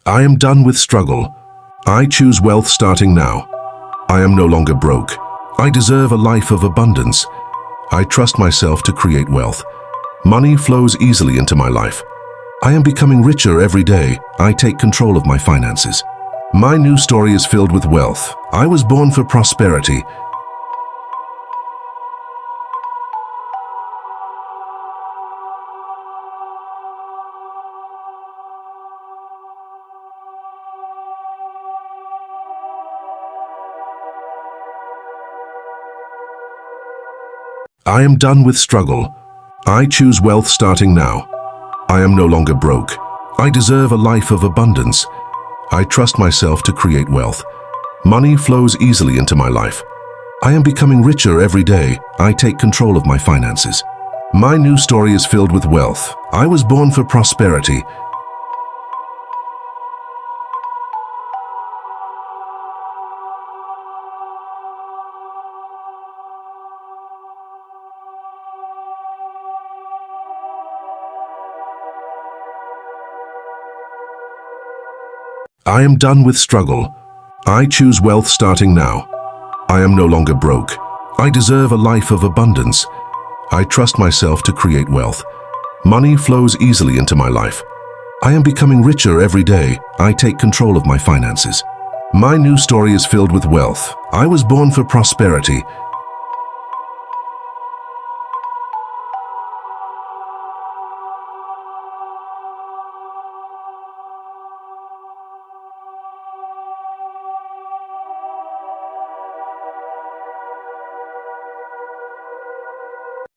I am done with struggle. I choose wealth starting now. I am no longer broke. I deserve a life of abundance. I trust myself to create wealth. Money flows easily into my life. I am becoming richer every day. I take control of my finances. My new story is filled with wealth. I was born for prosperity. I am done with struggle. I choose wealth starting now. I am no longer broke. I deserve a life of abundance. I trust myself to create wealth. Money flows easily into my life. I am becoming richer every day. I take control of my finances. My new story is filled with wealth. I was born for prosperity. I am done with struggle. I choose wealth starting now. I am no longer broke. I deserve a life of abundance. I trust myself to create wealth. Money flows easily into my life. I am becoming richer every day. I take control of my finances. My new story is filled with wealth. I was born for prosperity.